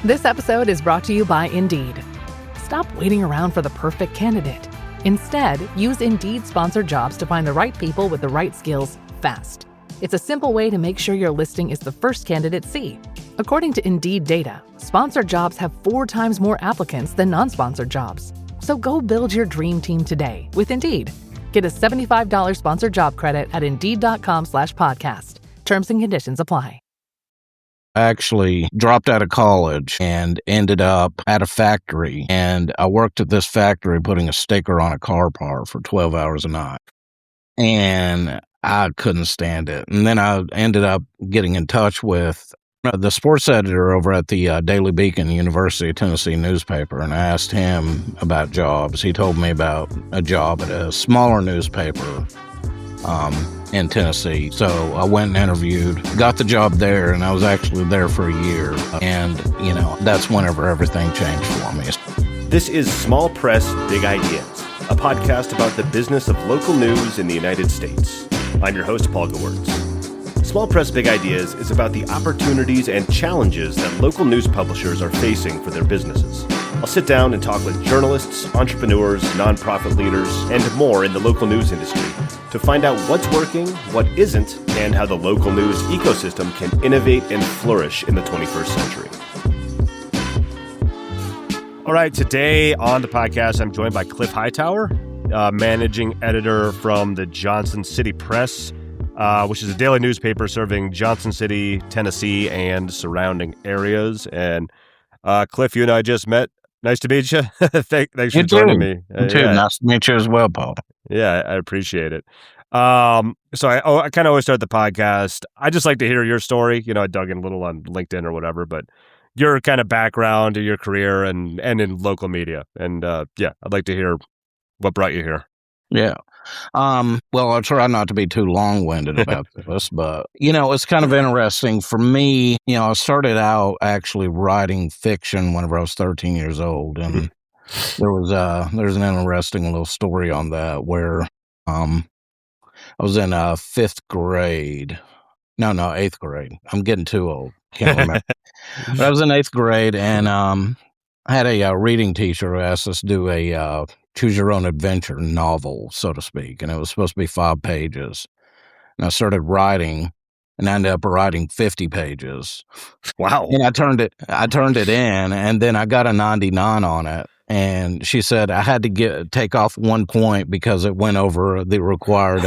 This episode is brought to you by Indeed. Stop waiting around for the perfect candidate. Instead, use Indeed sponsored jobs to find the right people with the right skills fast. It's a simple way to make sure your listing is the first candidates see. According to Indeed data, sponsored jobs have 4 times more applicants than non-sponsored jobs. So go build your dream team today with Indeed. Get a $75 sponsored job credit at Indeed.com/podcast. Terms and conditions apply. Actually dropped out of college and ended up at a factory. And I worked at this factory putting a sticker on a car part for 12 hours a night. And I couldn't stand it. And then I ended up getting in touch with the sports editor over at the Daily Beacon, University of Tennessee newspaper, and I asked him about jobs. He told me about a job at a smaller newspaper in Tennessee. So I went and interviewed, got the job there, and I was actually there for a year. And, that's whenever everything changed for me. This is Small Press, Big Ideas, a podcast about the business of local news in the United States. I'm your host, Paul Gewertz. Small Press, Big Ideas is about the opportunities and challenges that local news publishers are facing for their businesses. I'll sit down and talk with journalists, entrepreneurs, nonprofit leaders, and more in the local news industry to find out what's working, what isn't, and how the local news ecosystem can innovate and flourish in the 21st century. All right, today on the podcast, I'm joined by Cliff Hightower, managing editor from the Johnson City Press, which is a daily newspaper serving Johnson City, Tennessee, and surrounding areas. And Cliff, you and I just met. Nice to meet you. Thanks for joining me. You too. Yeah. Nice to meet you as well, Paul. Yeah, I appreciate it. So I kind of always start the podcast. I just like to hear your story. I dug in a little on LinkedIn or whatever, but your kind of background, your career, and in local media. And I'd like to hear what brought you here. Yeah. Well, I'll try not to be too long-winded about this, but, it's kind of interesting for me. I started out actually writing fiction whenever I was 13 years old. And there's an interesting little story on that where, I was in 5th grade. No, 8th grade. I'm getting too old. Can't remember. But I was in 8th grade and, I had a reading teacher who asked us to do a, choose-your-own-adventure novel, so to speak, and it was supposed to be 5 pages. And I started writing, and I ended up writing 50 pages. Wow! And I turned it in, and then I got a 99 on it. And she said I had to take off 1 point because it went over the required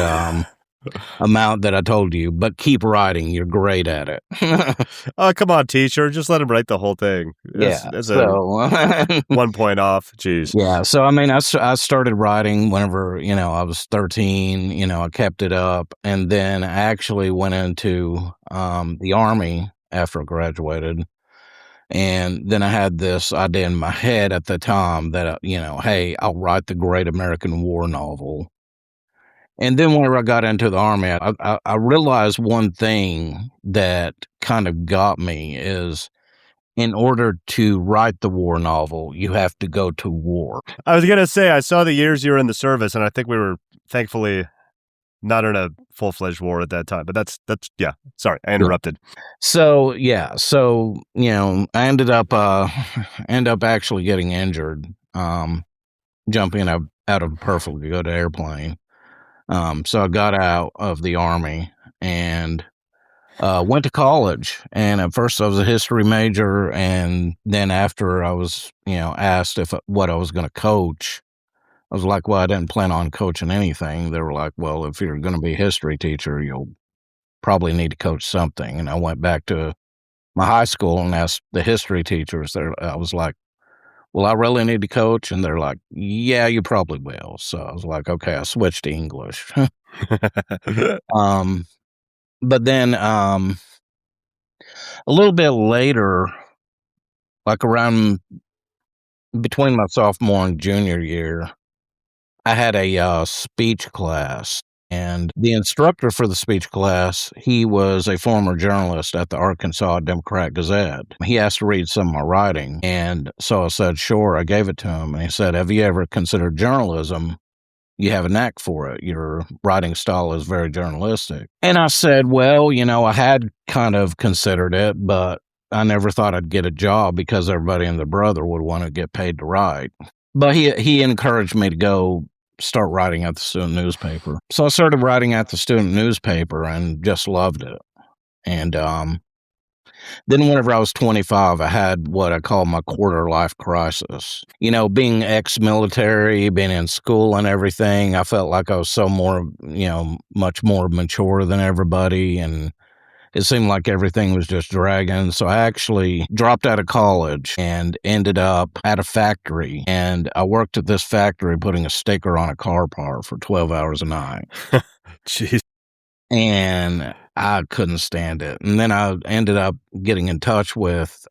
amount that I told you. But keep writing; you're great at it. Oh, come on, teacher! Just let him write the whole thing. That's 1 point off. Jeez. Yeah. So I started writing whenever I was 13. I kept it up, and then I actually went into the Army after I graduated. And then I had this idea in my head at the time that hey, I'll write the Great American War novel. And then whenever I got into the Army, I realized one thing that kind of got me is in order to write the war novel, you have to go to war. I was going to say, I saw the years you were in the service, and I think we were thankfully not in a full-fledged war at that time. But that's sorry, I interrupted. So, I ended up actually getting injured, jumping out of a perfectly good airplane. So I got out of the Army and went to college. And at first I was a history major. And then after I was, asked what I was going to coach, I was like, well, I didn't plan on coaching anything. They were like, well, if you're going to be a history teacher, you'll probably need to coach something. And I went back to my high school and asked the history teachers. I was like, well, I really need to coach. And they're like, yeah, you probably will. So I was like, okay, I switched to English. But then a little bit later, like around between my sophomore and junior year, I had a speech class. And the instructor for the speech class, he was a former journalist at the Arkansas Democrat-Gazette. He asked to read some of my writing. And so I said, sure. I gave it to him. And he said, have you ever considered journalism? You have a knack for it. Your writing style is very journalistic. And I said, well, I had kind of considered it, but I never thought I'd get a job because everybody and their brother would want to get paid to write. But he encouraged me to go start writing at the student newspaper. So I started writing at the student newspaper and just loved it. And then whenever I was 25, I had what I call my quarter life crisis. You know, being ex-military, being in school and everything, I felt like I was so more, much more mature than everybody. And it seemed like everything was just dragging. So I actually dropped out of college and ended up at a factory. And I worked at this factory putting a sticker on a car part for 12 hours a night. Jeez. And I couldn't stand it. And then I ended up getting in touch with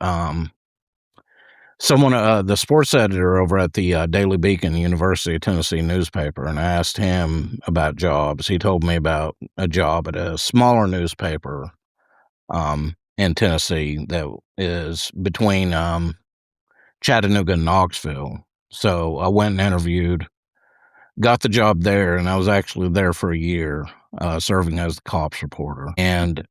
someone, the sports editor over at the Daily Beacon, University of Tennessee newspaper, and I asked him about jobs. He told me about a job at a smaller newspaper in Tennessee that is between Chattanooga and Knoxville. So I went and interviewed, got the job there, and I was actually there for a year, serving as the cops reporter. And,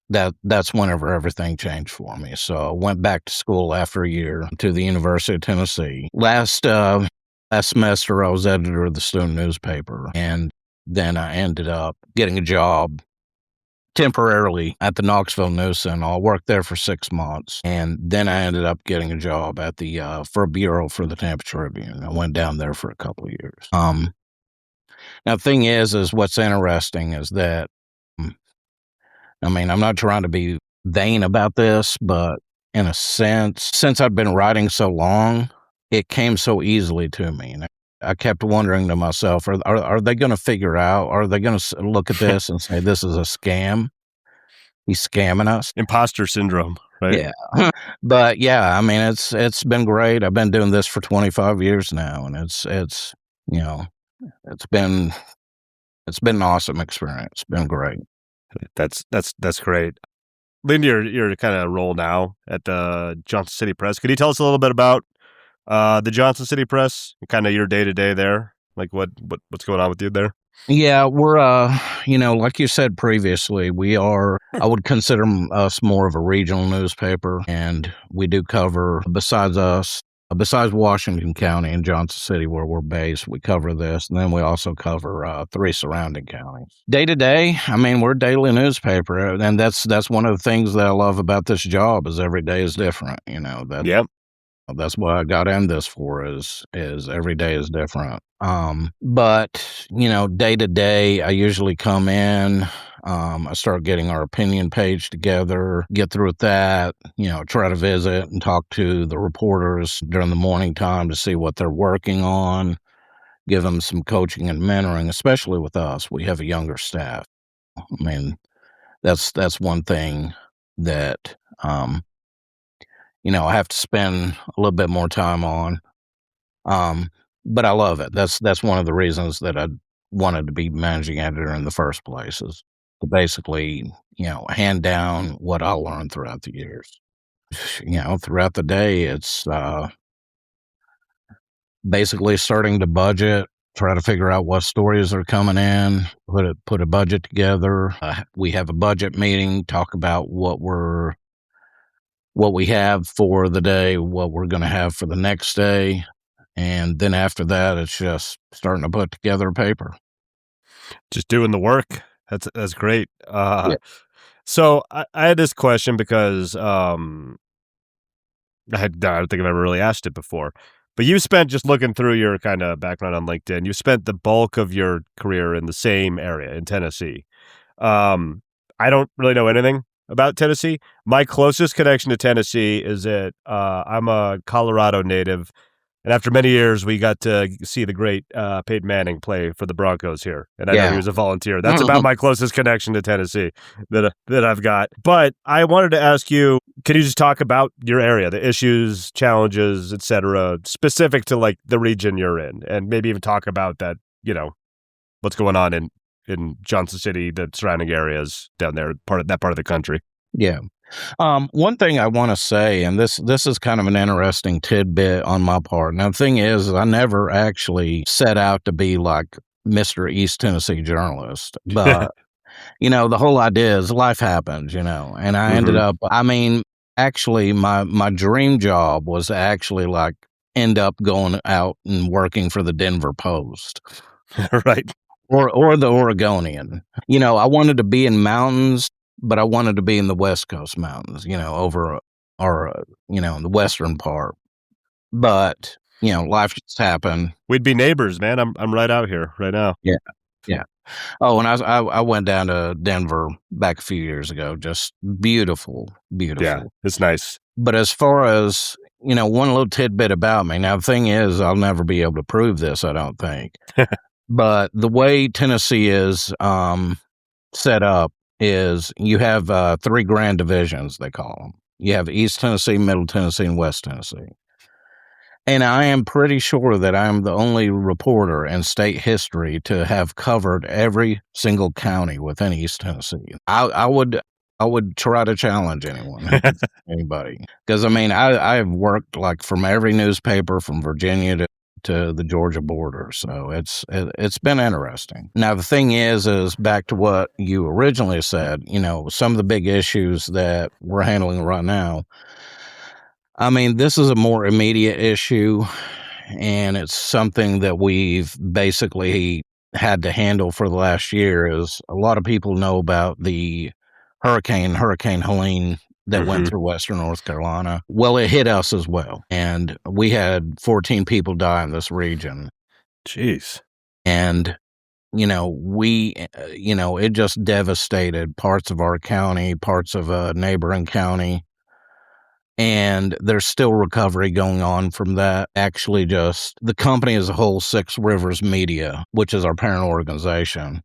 that's whenever everything changed for me. So I went back to school after a year to the University of Tennessee. Last semester, I was editor of the student newspaper, and then I ended up getting a job temporarily at the Knoxville News Center. I worked there for 6 months, and then I ended up getting a job at the for a bureau for the Tampa Tribune. I went down there for a couple of years. Now the thing is what's interesting is that, I'm not trying to be vain about this, but in a sense, since I've been writing so long, it came so easily to me. And I kept wondering to myself, are they going to figure out, are they going to look at this and say, this is a scam? He's scamming us. Imposter syndrome, right? Yeah. But yeah, it's been great. I've been doing this for 25 years now, and it's been an awesome experience. It's been great. That's great. Lindy, your kind of role now at the Johnson City Press. Could you tell us a little bit about the Johnson City Press, kind of your day-to-day there? Like what's going on with you there? Yeah, we're, like you said previously, I would consider us more of a regional newspaper, and we do cover, besides Washington County and Johnson City, where we're based, we cover this, and then we also cover 3 surrounding counties. Day to day, we're a daily newspaper, and that's one of the things that I love about this job is every day is different, Yep. That's what I got in this for is every day is different. But, day to day, I usually come in, I start getting our opinion page together, get through with that, try to visit and talk to the reporters during the morning time to see what they're working on, give them some coaching and mentoring, especially with us. We have a younger staff. That's one thing that, I have to spend a little bit more time on. But I love it. That's one of the reasons that I wanted to be managing editor in the first place is to basically, hand down what I learned throughout the years. Throughout the day, it's basically starting to budget, try to figure out what stories are coming in, put a budget together. We have a budget meeting, talk about what we have for the day, what we're going to have for the next day. And then after that, it's just starting to put together a paper. Just doing the work. That's great. Yeah. So I had this question because I don't think I've ever really asked it before. But you spent, just looking through your kind of background on LinkedIn, you spent the bulk of your career in the same area in Tennessee. I don't really know anything about Tennessee. My closest connection to Tennessee is that I'm a Colorado native, and after many years, we got to see the great Peyton Manning play for the Broncos here, and I know he was a volunteer. That's about my closest connection to Tennessee that I've got. But I wanted to ask you, can you just talk about your area, the issues, challenges, et cetera, specific to like the region you're in, and maybe even talk about that, what's going on in Johnson City, the surrounding areas down there, part of the country. Yeah. One thing I want to say, and this is kind of an interesting tidbit on my part. Now, the thing is, I never actually set out to be like Mr. East Tennessee journalist, but the whole idea is life happens, and I ended up, actually my dream job was to actually like end up going out and working for the Denver Post Right. or the Oregonian. I wanted to be in mountains, but I wanted to be in the West Coast mountains, over or in the western part. But, life just happened. We'd be neighbors, man. I'm right out here right now. Yeah. Yeah. Oh, and I went down to Denver back a few years ago. Just beautiful, beautiful. Yeah, it's nice. But as far as, one little tidbit about me. Now, the thing is, I'll never be able to prove this, I don't think. But the way Tennessee is set up is you have 3 grand divisions, they call them. You have East Tennessee, Middle Tennessee, and West Tennessee. And I am pretty sure that I'm the only reporter in state history to have covered every single county within East Tennessee. I would try to challenge anyone, anybody, because I've worked like from every newspaper from Virginia to the Georgia border, so it's been interesting. Now the thing is back to what you originally said. Some of the big issues that we're handling right now. This is a more immediate issue, and it's something that we've basically had to handle for the last year. Is a lot of people know about the Hurricane Helene that went through western North Carolina. Well, it hit us as well, and we had 14 people die in this region. Jeez. And it just devastated parts of our county, parts of a neighboring county. And there's still recovery going on from that. Actually, just the company as a whole, Six Rivers Media, which is our parent organization,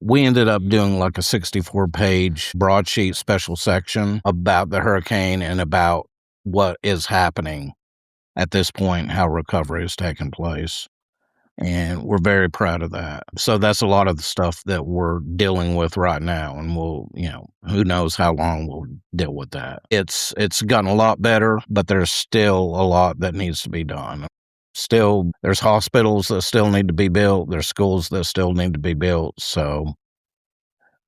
we ended up doing like a 64-page broadsheet special section about the hurricane and about what is happening at this point, how recovery is taking place. And we're very proud of that. So that's a lot of the stuff that we're dealing with right now. And we'll, who knows how long we'll deal with that. It's gotten a lot better, but there's still a lot that needs to be done. Still, there's hospitals that still need to be built. There's schools that still need to be built. So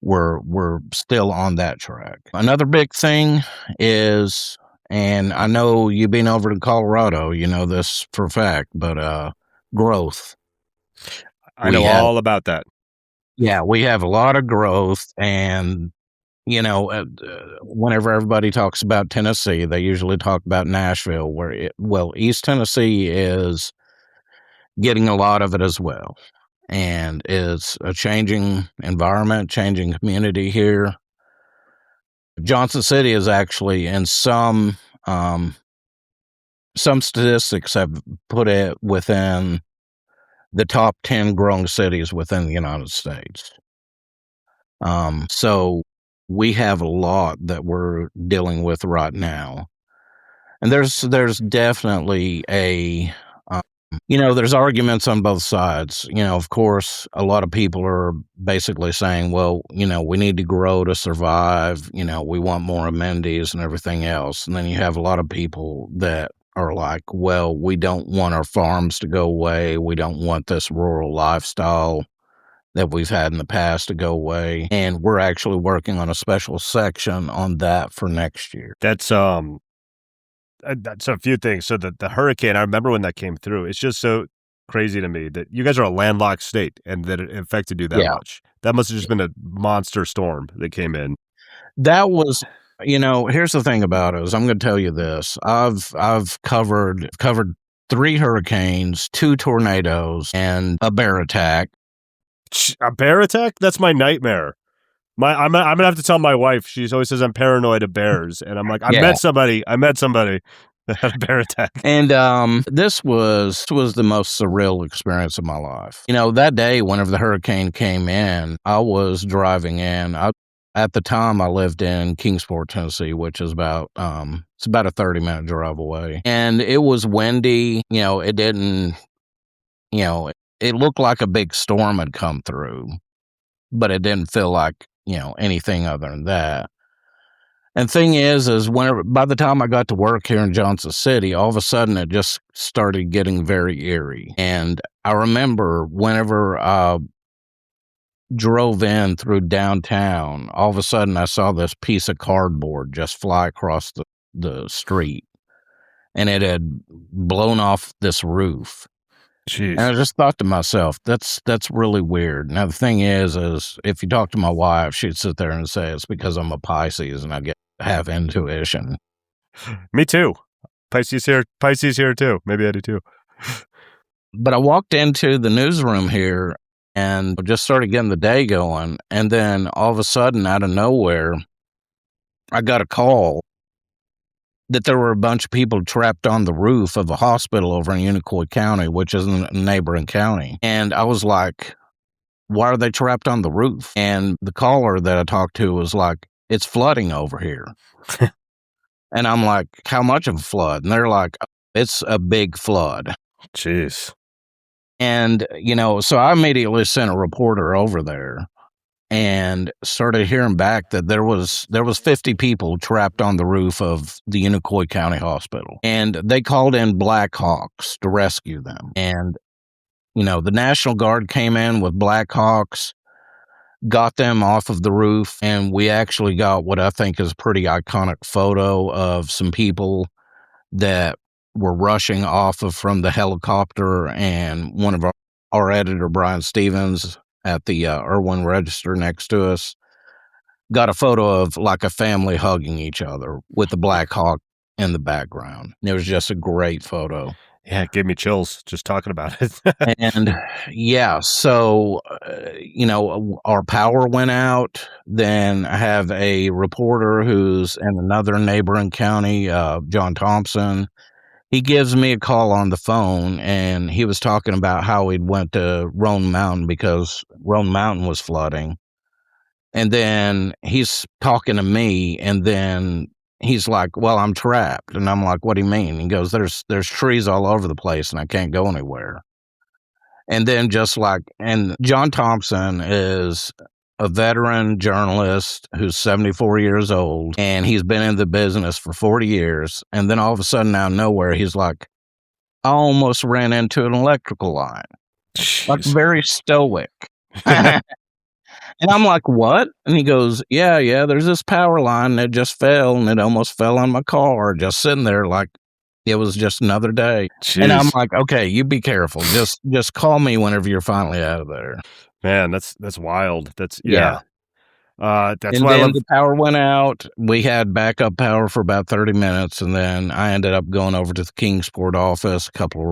we're still on that track. Another big thing is, and I know you've been over to Colorado, you know this for a fact, but growth. I know all about that. Yeah, we have a lot of growth, and whenever everybody talks about Tennessee, they usually talk about Nashville, East Tennessee is getting a lot of it as well, and it's a changing environment, changing community here. Johnson City is actually, in some statistics have put it within the top 10 growing cities within the United States. So we have a lot that we're dealing with right now. And there's definitely there's arguments on both sides. Of course, a lot of people are basically saying, well, we need to grow to survive. We want more amenities and everything else. And then you have a lot of people that are like, well, we don't want our farms to go away. We don't want this rural lifestyle that we've had in the past to go away. And we're actually working on a special section on that for next year. That's a few things. So the hurricane, I remember when that came through. It's just so crazy to me that you guys are a landlocked state and that it affected you that much. That must have just been a monster storm that came in. That was, here's the thing about it is I'm going to tell you this. I've covered 3 hurricanes, 2 tornadoes, and a bear attack. A bear attack? That's my nightmare. I'm gonna have to tell my wife. She always says I'm paranoid of bears, and I'm like, I met somebody that had a bear attack. And this was the most surreal experience of my life. That day, whenever the hurricane came in, I was driving in. At the time, I lived in Kingsport, Tennessee, which is about it's about a 30-minute drive away, and it was windy. It didn't. It looked like a big storm had come through, but it didn't feel like anything other than that. And thing is by the time I got to work here in Johnson City, all of a sudden it just started getting very eerie. And I remember whenever drove in through downtown, all of a sudden I saw this piece of cardboard just fly across the street, and it had blown off this roof. Jeez. And I just thought to myself, that's really weird. Now the thing is if you talk to my wife, she'd sit there and say it's because I'm a Pisces and I have intuition. Me too. Pisces here too. Maybe I do too. But I walked into the newsroom here and just started getting the day going. And then all of a sudden, out of nowhere, I got a call that there were a bunch of people trapped on the roof of a hospital over in Unicoi County, which is a neighboring county. And I was like, why are they trapped on the roof? And the caller that I talked to was like, it's flooding over here. And I'm like, how much of a flood? And they're like, it's a big flood. Jeez. And, so I immediately sent a reporter over there and started hearing back that there was 50 people trapped on the roof of the Unicoi County Hospital. And they called in Black Hawks to rescue them. And, the National Guard came in with Black Hawks, got them off of the roof, and we actually got what I think is a pretty iconic photo of some people that were rushing off from the helicopter, and one of our editor, Brian Stevens, at the Irwin Register next to us, got a photo of like a family hugging each other with the Black Hawk in the background. It was just a great photo. Yeah, it gave me chills just talking about it. And yeah, so, our power went out. Then I have a reporter who's in another neighboring county, John Thompson. He gives me a call on the phone, and he was talking about how he went to Roan Mountain because Roan Mountain was flooding. And then he's talking to me, and then he's like, well, I'm trapped. And I'm like, what do you mean? He goes, there's trees all over the place, and I can't go anywhere. And then and John Thompson is a veteran journalist who's 74 years old, and he's been in the business for 40 years. And then all of a sudden, out of nowhere, he's like, I almost ran into an electrical line. Jeez. Like very stoic. And I'm like, what? And he goes, yeah, there's this power line that just fell, and it almost fell on my car, just sitting there like it was just another day. Jeez. And I'm like, okay, you be careful. Just call me whenever you're finally out of there. Man, that's wild. That's Yeah. That's and why then the power went out. We had backup power for about 30 minutes, and then I ended up going over to the Kingsport office. A couple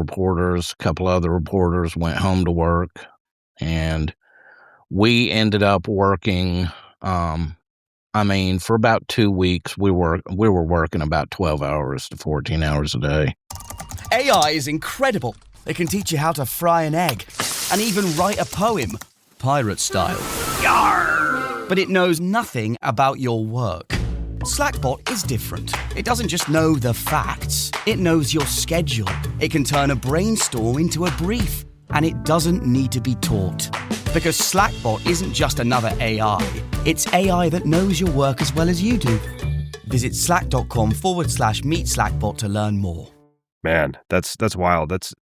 other reporters went home to work, and we ended up working. For about 2 weeks, we were working about 12 hours to 14 hours a day. AI is incredible. It can teach you how to fry an egg and even write a poem, pirate style. Yarr! But it knows nothing about your work. Slackbot is different. It doesn't just know the facts. It knows your schedule. It can turn a brainstorm into a brief. And it doesn't need to be taught. Because Slackbot isn't just another AI. It's AI that knows your work as well as you do. Visit slack.com/meet Slackbot to learn more. Man, that's wild. That's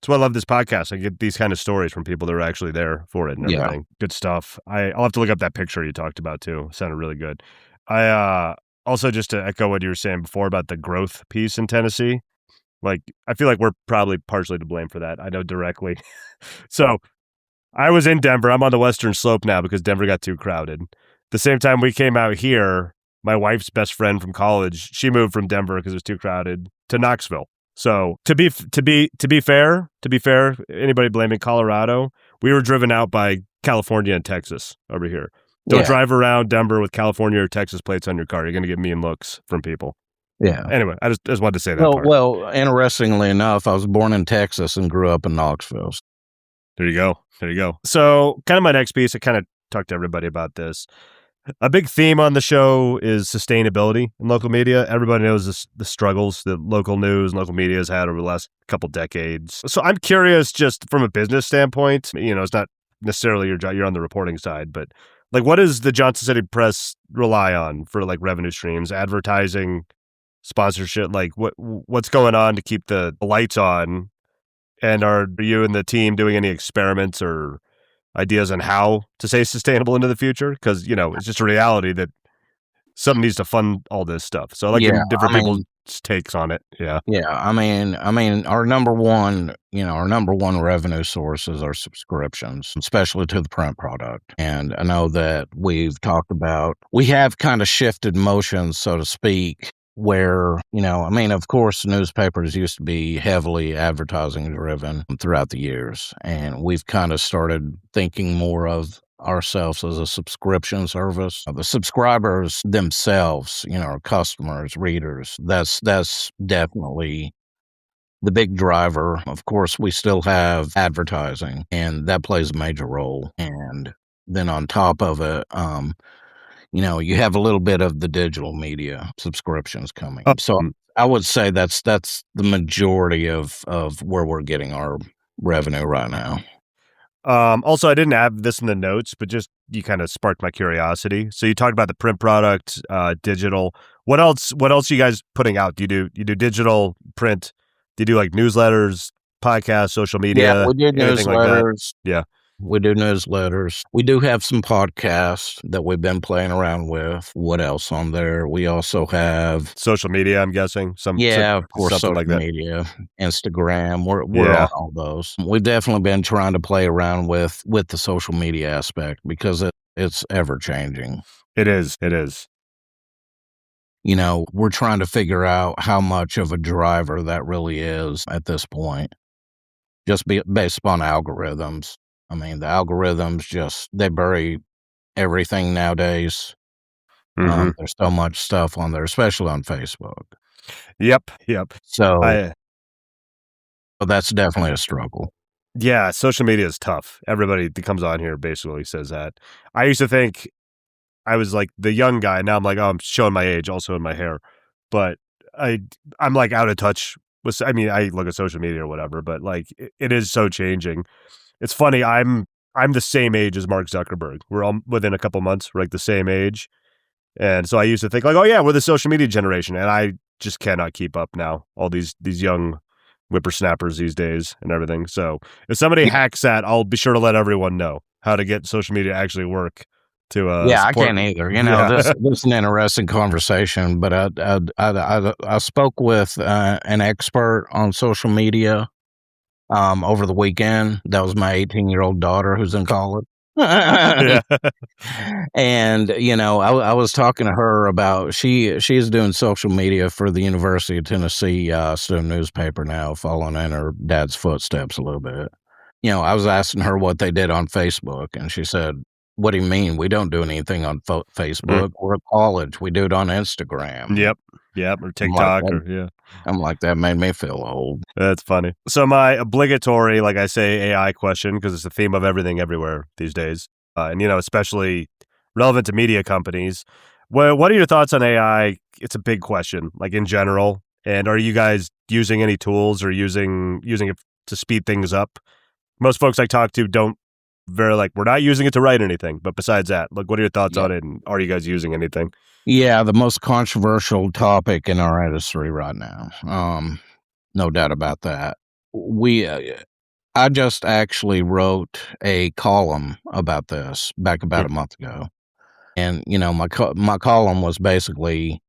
why I love this podcast. I get these kind of stories from people that are actually there for it and everything. Yeah. Good stuff. I'll have to look up that picture you talked about too. It sounded really good. I also, just to echo what you were saying before about the growth piece in Tennessee, like, I feel like we're probably partially to blame for that. I know directly. So I was in Denver. I'm on the Western Slope now because Denver got too crowded. The same time we came out here, my wife's best friend from college, she moved from Denver because it was too crowded to Knoxville. So to be fair, anybody blaming Colorado, we were driven out by California and Texas over here. Don't drive around Denver with California or Texas plates on your car. You're going to get mean looks from people. Yeah. Anyway, I just wanted to say that part. Well, interestingly enough, I was born in Texas and grew up in Knoxville. There you go. So kind of my next piece, I kind of talked to everybody about this. A big theme on the show is sustainability in local media. Everybody knows the struggles that local news and local media has had over the last couple decades. So I'm curious, just from a business standpoint, it's not necessarily your job, you're on the reporting side, but like, what does the Johnson City Press rely on for like revenue streams, advertising, sponsorship? Like what's going on to keep the lights on? And are you and the team doing any experiments or ideas on how to stay sustainable into the future? Because, it's just a reality that something needs to fund all this stuff. So I like Yeah, different people's takes on it. Yeah. yeah. Our number one, revenue source is our subscriptions, especially to the print product. And I know that we have kind of shifted motions, so to speak, where, of course, newspapers used to be heavily advertising driven throughout the years. And we've kind of started thinking more of ourselves as a subscription service. The subscribers themselves, our customers, readers, that's definitely the big driver. Of course, we still have advertising, and that plays a major role. And then on top of it, you have a little bit of the digital media subscriptions coming. So I would say that's the majority of where we're getting our revenue right now. Also, I didn't have this in the notes, but just you kind of sparked my curiosity. So you talked about the print product, digital. What else? What else are you guys putting out? Do you do digital, print? Do you do like newsletters, podcasts, social media? Yeah, we do anything newsletters. Like that? Yeah. We do newsletters. We do have some podcasts that we've been playing around with. What else on there? We also have social media, I'm guessing. Of course, social like that. Media, Instagram. We're on all those. We've definitely been trying to play around with the social media aspect because it's ever changing. It is. We're trying to figure out how much of a driver that really is at this point, just based upon algorithms. The algorithms they bury everything nowadays. Mm-hmm. There's so much stuff on there, especially on Facebook. Yep. So that's definitely a struggle. Yeah, social media is tough. Everybody that comes on here basically says that. I used to think I was like the young guy. Now I'm like, oh, I'm showing my age also in my hair. But I'm like out of touch with, I look at social media or whatever, but like it is so changing. It's funny. I'm the same age as Mark Zuckerberg. We're all within a couple months. We're like the same age. And so I used to think like, oh yeah, we're the social media generation. And I just cannot keep up now. All these young whippersnappers these days and everything. So if somebody hacks that, I'll be sure to let everyone know how to get social media to actually work. I can't either. This is an interesting conversation, but I spoke with an expert on social media over the weekend. That was my 18-year-old daughter who's in college. And I was talking to her about she's doing social media for the University of Tennessee student newspaper now, following in her dad's footsteps a little bit. I was asking her what they did on Facebook, and she said, "What do you mean? We don't do anything on Facebook. We're at college. We do it on Instagram." Yep, or TikTok, I'm like, that made me feel old. That's funny. So my obligatory, like I say, AI question, because it's the theme of everything everywhere these days, and especially relevant to media companies. What are your thoughts on AI? It's a big question, like in general. And are you guys using any tools or using it to speed things up? Most folks I talk to don't we're not using it to write anything. But besides that, like, what are your thoughts on it? And are you guys using anything? Yeah, the most controversial topic in our industry right now. No doubt about that. I just actually wrote a column about this back about a month ago. And, my column was basically,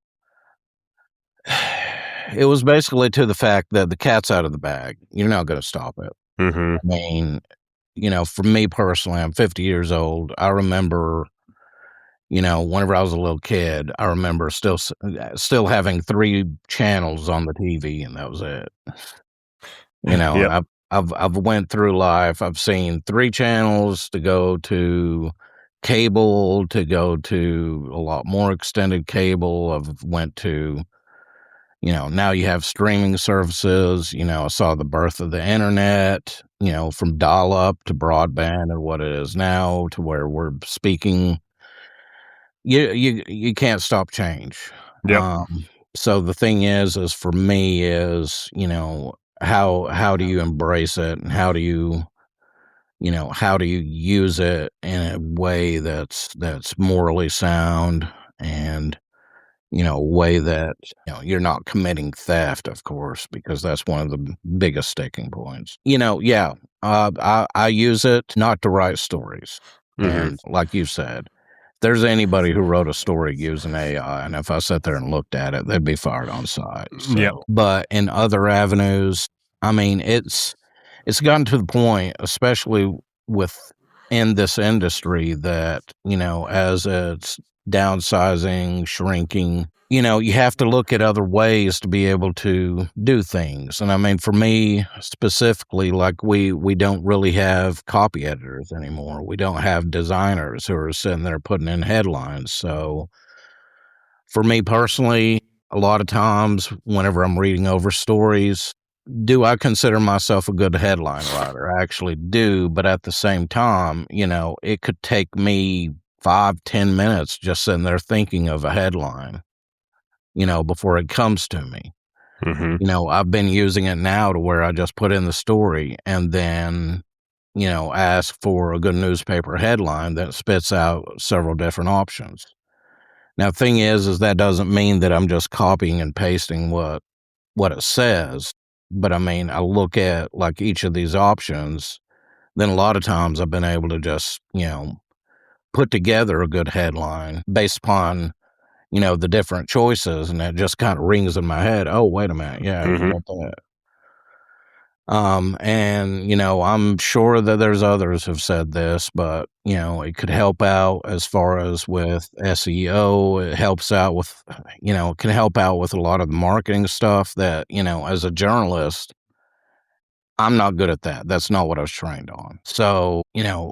it was basically to the fact that the cat's out of the bag. You're not going to stop it. Mm-hmm. For me personally, I'm 50 years old. I remember, whenever I was a little kid, I remember still having 3 channels on the TV, and that was it. Yep. I've went through life. I've seen 3 channels to go to cable, to go to a lot more extended cable. I've went to, now you have streaming services. I saw the birth of the internet, from dial-up to broadband and what it is now to where we're speaking. You can't stop change. Yep. So the thing is for me is, how do you embrace it, and how do you use it in a way that's morally sound and a way that, you're not committing theft, of course, because that's one of the biggest sticking points. Yeah, I use it not to write stories. And like you said, there's anybody who wrote a story using AI, and if I sat there and looked at it, they'd be fired on sight. Yep. But in other avenues, I mean, it's gotten to the point, especially in this industry, that, as it's downsizing, shrinking, you have to look at other ways to be able to do things. And I mean, for me specifically, like we don't really have copy editors anymore. We don't have designers who are sitting there putting in headlines. So for me personally, a lot of times whenever I'm reading over stories, do I consider myself a good headline writer? I actually do, but at the same time, it could take me 5-10 minutes just sitting there thinking of a headline, before it comes to me. I've been using it now to where I just put in the story and then, ask for a good newspaper headline that spits out several different options. Now, the thing is that doesn't mean that I'm just copying and pasting what it says. But I mean, I look at like each of these options, then a lot of times I've been able to just, put together a good headline based upon, the different choices, and it just kind of rings in my head. Oh, wait a minute. Yeah, you got that. And, I'm sure that there's others who've said this, but, it could help out as far as with SEO. It helps out with, it can help out with a lot of the marketing stuff that, as a journalist, I'm not good at that. That's not what I was trained on. So,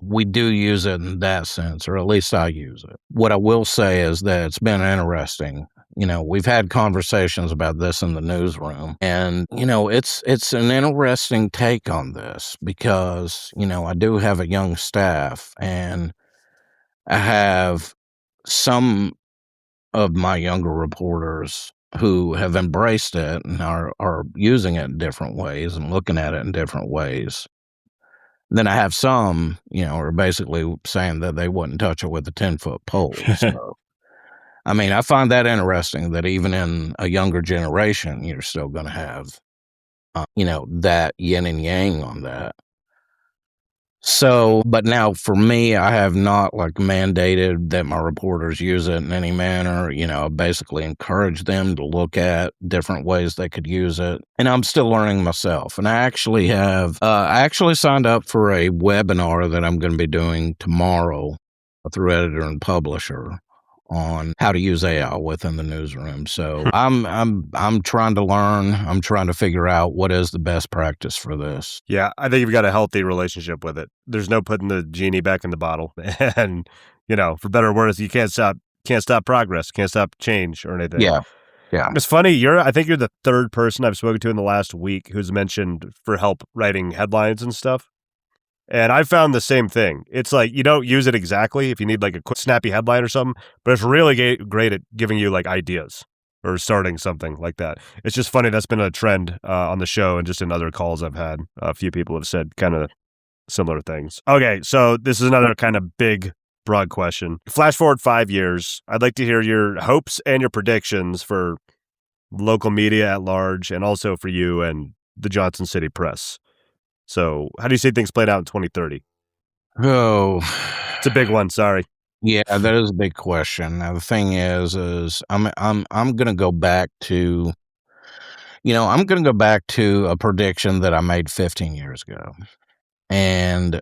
we do use it in that sense, or at least I use it. What I will say is that it's been interesting. We've had conversations about this in the newsroom, and, it's an interesting take on this because, I do have a young staff, and I have some of my younger reporters who have embraced it and are using it in different ways and looking at it in different ways. Then I have some, are basically saying that they wouldn't touch it with a 10-foot pole. So, I mean, I find that interesting that even in a younger generation, you're still going to have, that yin and yang on that. So, but now for me, I have not like mandated that my reporters use it in any manner. I basically encourage them to look at different ways they could use it. And I'm still learning myself. And I actually signed up for a webinar that I'm going to be doing tomorrow through Editor and Publisher on how to use AI within the newsroom. So I'm trying to learn. I'm trying to figure out what is the best practice for this. Yeah, I think you've got a healthy relationship with it. There's no putting the genie back in the bottle. And, for better or worse, you can't stop progress, can't stop change or anything. Yeah. Yeah. It's funny, I think you're the third person I've spoken to in the last week who's mentioned for help writing headlines and stuff. And I found the same thing. It's like you don't use it exactly if you need like a quick, snappy headline or something, but it's really great at giving you like ideas or starting something like that. It's just funny. That's been a trend on the show and just in other calls I've had. A few people have said kind of similar things. Okay, so this is another kind of big, broad question. Flash forward 5 years. I'd like to hear your hopes and your predictions for local media at large and also for you and the Johnson City Press. So how do you see things played out in 2030? Oh, it's a big one. Sorry. Yeah, that is a big question. Now the thing is I'm going to go back to, a prediction that I made 15 years ago. And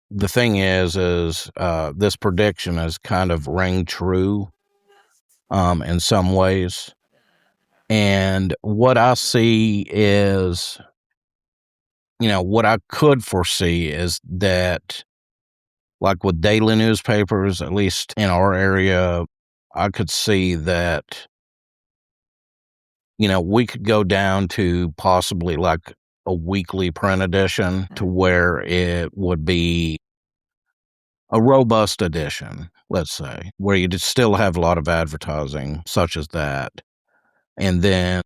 the thing is this prediction has kind of rang true, in some ways. And what I see is, what I could foresee is that, like with daily newspapers, at least in our area, I could see that, we could go down to possibly like a weekly print edition to where it would be a robust edition, let's say, where you'd still have a lot of advertising such as that. And then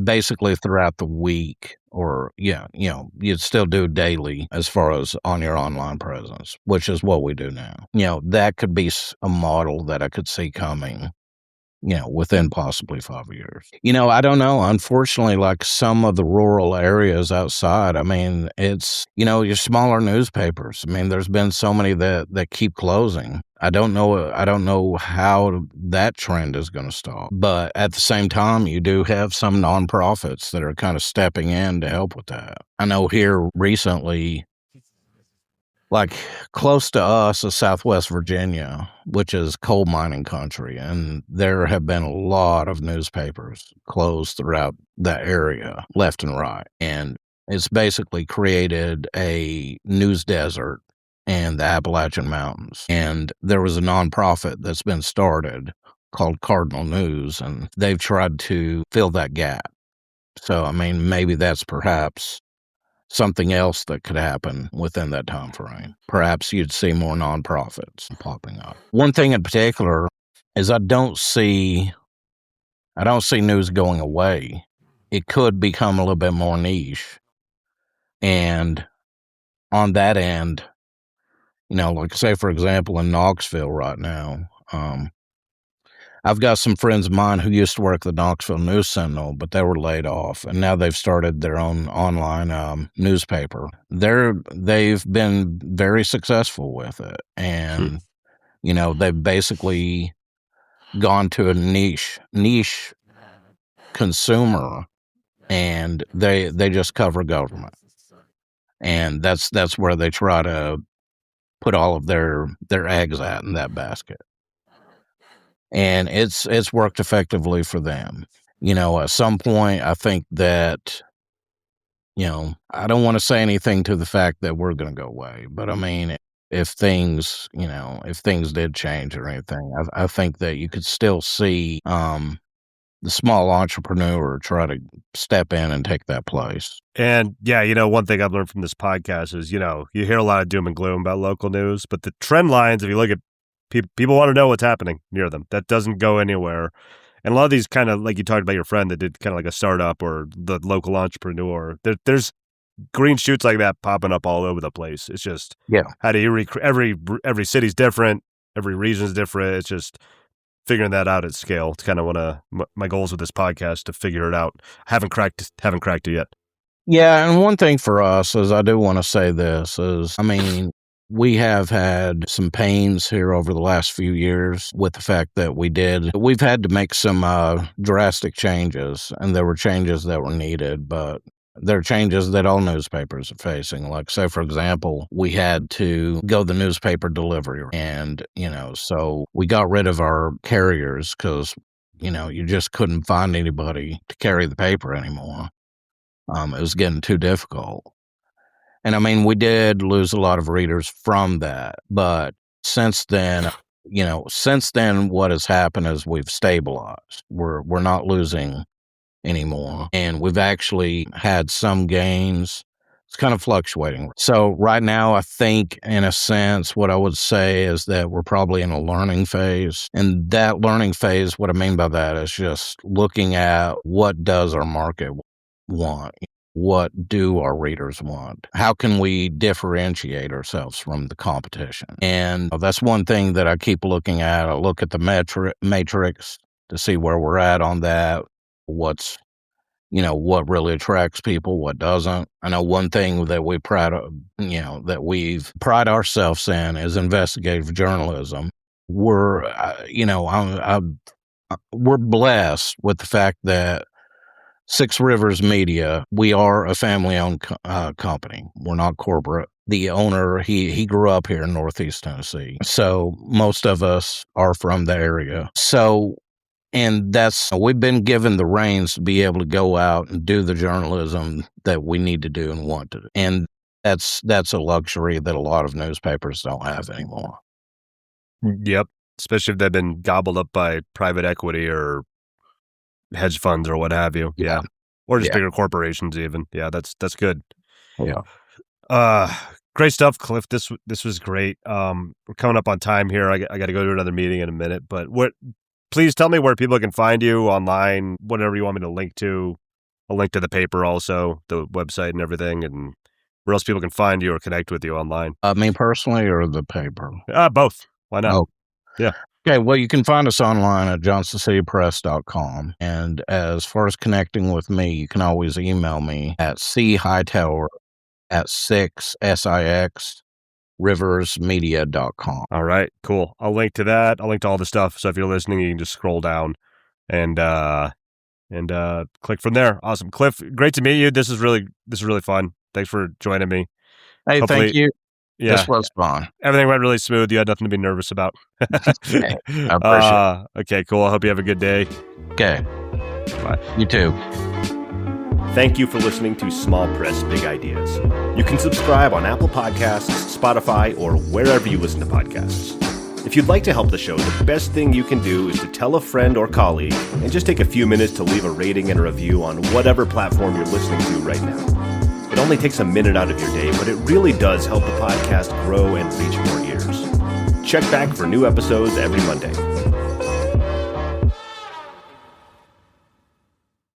basically throughout the week, or you'd still do daily as far as on your online presence, which is what we do now. That could be a model that I could see coming. within possibly 5 years. I don't know. Unfortunately, like some of the rural areas outside, I mean, it's, your smaller newspapers. I mean, there's been so many that keep closing. I don't know how that trend is going to stop. But at the same time, you do have some nonprofits that are kind of stepping in to help with that. I know here recently, like close to us is Southwest Virginia, which is coal mining country, and there have been a lot of newspapers closed throughout that area, left and right. And it's basically created a news desert in the Appalachian Mountains. And there was a nonprofit that's been started called Cardinal News, and they've tried to fill that gap. So, I mean, maybe that's perhaps something else that could happen within that time frame. Perhaps you'd see more nonprofits popping up. One thing in particular is I don't see news going away. It could become a little bit more niche. And on that end, like say for example in Knoxville right now, I've got some friends of mine who used to work at the Knoxville News Sentinel, but they were laid off, and now they've started their own online newspaper. They've been very successful with it, and they've basically gone to a niche consumer, and they just cover government, and that's where they try to put all of their eggs at in that basket. And it's worked effectively for them. At some point, I think that, I don't want to say anything to the fact that we're going to go away, but I mean, if things did change or anything, I think that you could still see the small entrepreneur try to step in and take that place. And yeah, one thing I've learned from this podcast is, you hear a lot of doom and gloom about local news, but the trend lines, if you look at people want to know what's happening near them. That doesn't go anywhere. And a lot of these kind of, like you talked about your friend that did kind of like a startup or the local entrepreneur, there's green shoots like that popping up all over the place. It's just, how do you every city's different, every region's different. It's just figuring that out at scale. It's kind of one of my goals with this podcast, to figure it out. Haven't cracked it yet. Yeah, and one thing for us is, I do want to say this is, I mean, we have had some pains here over the last few years with the fact that we've had to make some drastic changes, and there were changes that were needed, but there are changes that all newspapers are facing. Like, say, for example, we had to go the newspaper delivery, and, so we got rid of our carriers because, you just couldn't find anybody to carry the paper anymore. It was getting too difficult. And I mean, we did lose a lot of readers from that, but since then, what has happened is we've stabilized. We're not losing anymore, and we've actually had some gains. It's kind of fluctuating. So right now, I think, in a sense, what I would say is that we're probably in a learning phase. And that learning phase, what I mean by that is just looking at what does our market want? What do our readers want? How can we differentiate ourselves from the competition? And that's one thing that I keep looking at. I look at the matrix to see where we're at on that. What really attracts people, what doesn't. I know one thing that we've pride ourselves in is investigative journalism. We're blessed with the fact that Six Rivers Media, we are a family-owned company. We're not corporate. The owner, he grew up here in Northeast Tennessee. So most of us are from the area. So, and we've been given the reins to be able to go out and do the journalism that we need to do and want to do. And that's a luxury that a lot of newspapers don't have anymore. Yep. Especially if they've been gobbled up by private equity or hedge funds or what have you. Yeah. Or just bigger corporations even. Yeah, that's good. Yeah. Great stuff, Cliff. This was great. We're coming up on time here. I got to go to another meeting in a minute, but please tell me where people can find you online, whatever you want me to link to. I'll link to the paper also, the website and everything, and where else people can find you or connect with you online. Me personally or the paper? Both. Why not? Oh. Yeah. Okay, well, you can find us online at johnstoncitypress.com. And as far as connecting with me, you can always email me at c.hightower@6riversmedia.com. All right, cool. I'll link to that. I'll link to all the stuff. So if you're listening, you can just scroll down and click from there. Awesome. Cliff, great to meet you. This is really fun. Thanks for joining me. Hey, Hopefully, thank you. yeah, This was fun. everything went really smooth. You had nothing to be nervous about. Hey, I appreciate it. Okay, cool. I hope you have a good day. Okay. Bye. You too. Thank you for listening to Small Press Big Ideas. You can subscribe on Apple Podcasts, Spotify, or wherever you listen to podcasts. If you'd like to help the show, the best thing you can do is to tell a friend or colleague and just take a few minutes to leave a rating and a review on whatever platform you're listening to right now. It only takes a minute out of your day, but it really does help the podcast grow and reach more ears. Check back for new episodes every Monday.